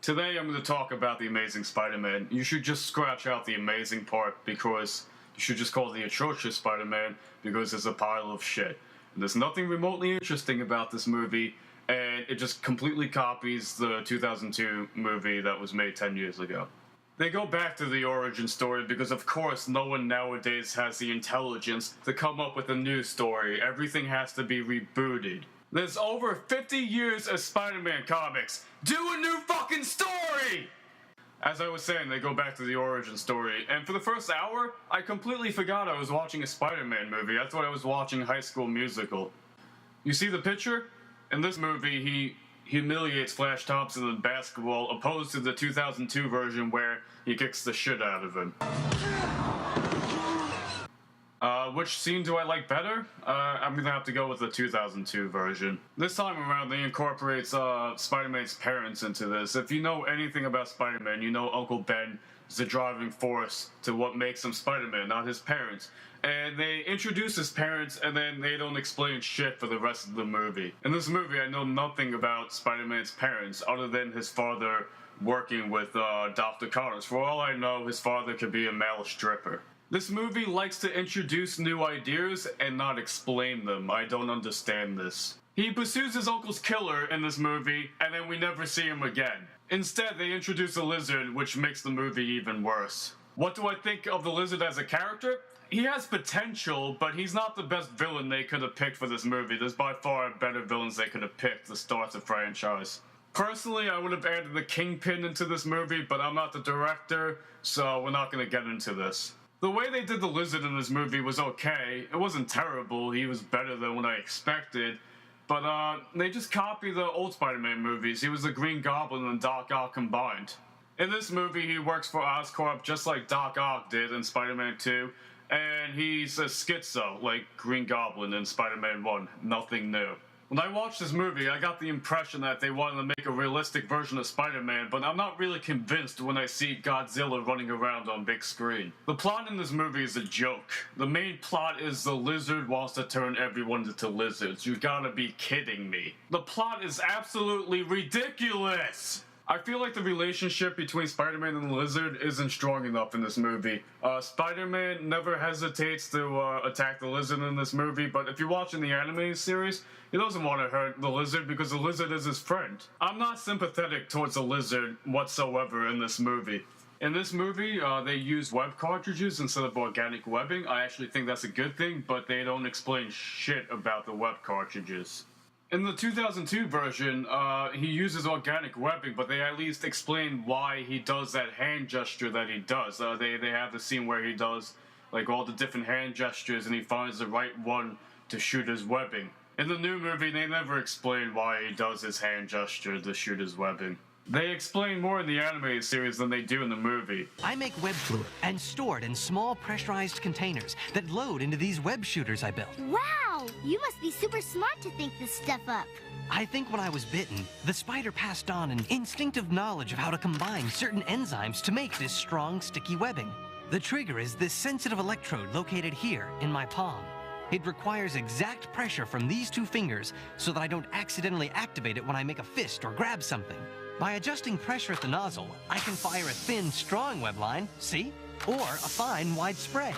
Today I'm going to talk about The Amazing Spider-Man. You should just scratch out the amazing part because you should just call it The Atrocious Spider-Man because it's a pile of shit. And there's nothing remotely interesting about this movie, and it just completely copies the 2002 movie that was made 10 years ago. They go back to the origin story because of course no one nowadays has the intelligence to come up with a new story. Everything has to be rebooted. There's over 50 years of Spider-Man comics. Do a new fucking story! As I was saying, they go back to the origin story, and for the first hour, I completely forgot I was watching a Spider-Man movie. I thought I was watching High School Musical. You see the picture? In this movie, he humiliates Flash Thompson in basketball, opposed to the 2002 version where he kicks the shit out of him. Which scene do I like better? I'm gonna have to go with the 2002 version. This time around, they incorporate Spider-Man's parents into this. If you know anything about Spider-Man, you know Uncle Ben is the driving force to what makes him Spider-Man, not his parents. And they introduce his parents, and then they don't explain shit for the rest of the movie. In this movie, I know nothing about Spider-Man's parents, other than his father working with Dr. Connors. For all I know, his father could be a male stripper. This movie likes to introduce new ideas and not explain them. I don't understand this. He pursues his uncle's killer in this movie, and then we never see him again. Instead, they introduce a lizard, which makes the movie even worse. What do I think of the lizard as a character? He has potential, but he's not the best villain they could have picked for this movie. There's by far better villains they could have picked to start the franchise. Personally, I would have added the Kingpin into this movie, but I'm not the director, so we're not going to get into this. The way they did the lizard in this movie was okay. It wasn't terrible. He was better than what I expected. But they just copied the old Spider-Man movies. He was the Green Goblin and Doc Ock combined. In this movie, he works for Oscorp just like Doc Ock did in Spider-Man 2. And he's a schizo like Green Goblin in Spider-Man 1. Nothing new. When I watched this movie, I got the impression that they wanted to make a realistic version of Spider-Man, but I'm not really convinced when I see Godzilla running around on big screen. The plot in this movie is a joke. The main plot is the lizard wants to turn everyone into lizards. You gotta be kidding me. The plot is absolutely ridiculous! I feel like the relationship between Spider-Man and the Lizard isn't strong enough in this movie. Spider-Man never hesitates to attack the Lizard in this movie, but if you're watching the anime series, he doesn't want to hurt the Lizard because the Lizard is his friend. I'm not sympathetic towards the Lizard whatsoever in this movie. In this movie, they use web cartridges instead of organic webbing. I actually think that's a good thing, but they don't explain shit about the web cartridges. In the 2002 version, he uses organic webbing, but they at least explain why he does that hand gesture that he does. They have the scene where he does like all the different hand gestures and he finds the right one to shoot his webbing. In the new movie, they never explain why he does his hand gesture to shoot his webbing. They explain more in the animated series than they do in the movie. I make web fluid and store it in small pressurized containers that load into these web shooters I built. Wow! You must be super smart to think this stuff up. I think when I was bitten, the spider passed on an instinctive knowledge of how to combine certain enzymes to make this strong, sticky webbing. The trigger is this sensitive electrode located here in my palm. It requires exact pressure from these two fingers so that I don't accidentally activate it when I make a fist or grab something. By adjusting pressure at the nozzle, I can fire a thin, strong web line, see? Or a fine, wide spray.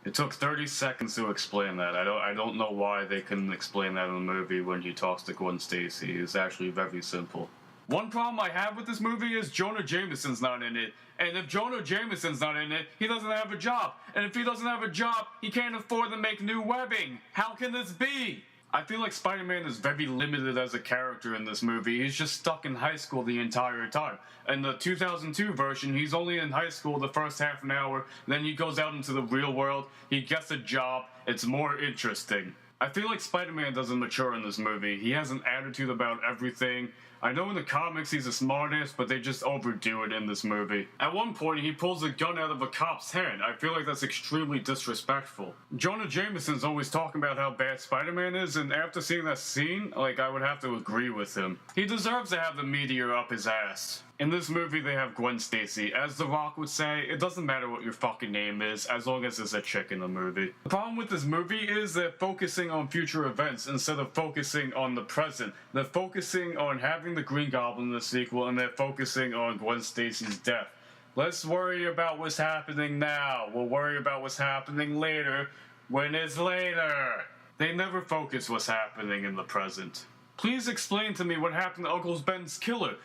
It took 30 seconds to explain that. I don't know why they couldn't explain that in the movie when he talks to Gwen Stacy. It's actually very simple. One problem I have with this movie is Jonah Jameson's not in it. And if Jonah Jameson's not in it, he doesn't have a job. And if he doesn't have a job, he can't afford to make new webbing. How can this be? I feel like Spider-Man is very limited as a character in this movie. He's just stuck in high school the entire time. In the 2002 version, he's only in high school the first half an hour, then he goes out into the real world, he gets a job, it's more interesting. I feel like Spider-Man doesn't mature in this movie. He has an attitude about everything. I know in the comics he's a smartass, but they just overdo it in this movie. At one point, he pulls a gun out of a cop's hand. I feel like that's extremely disrespectful. Jonah Jameson's always talking about how bad Spider-Man is, and after seeing that scene, I would have to agree with him. He deserves to have the meteor up his ass. In this movie, they have Gwen Stacy. As The Rock would say, it doesn't matter what your fucking name is, as long as there's a chick in the movie. The problem with this movie is they're focusing on future events instead of focusing on the present. They're focusing on having having the Green Goblin in the sequel and they're focusing on Gwen Stacy's death. Let's worry about what's happening now. We'll worry about what's happening later when it's later. They never focus what's happening in the present. Please explain to me what happened to Uncle Ben's killer.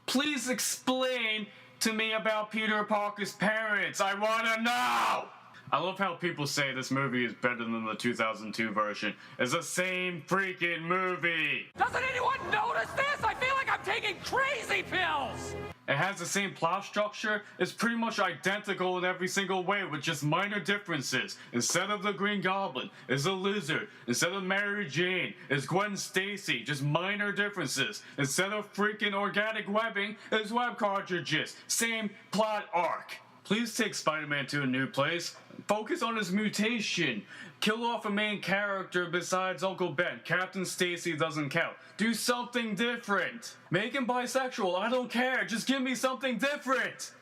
Please explain to me about Peter Parker's parents. I wanna know! I love how people say this movie is better than the 2002 version. It's the same freaking movie! Doesn't anyone notice this? I feel like I'm taking crazy pills! It has the same plot structure. It's pretty much identical in every single way with just minor differences. Instead of the Green Goblin, it's a lizard. Instead of Mary Jane, it's Gwen Stacy. Just minor differences. Instead of freaking organic webbing, it's web cartridges. Same plot arc. Please take Spider-Man to a new place. Focus on his mutation. Kill off a main character besides Uncle Ben. Captain Stacy doesn't count. Do something different. Make him bisexual. I don't care. Just give me something different.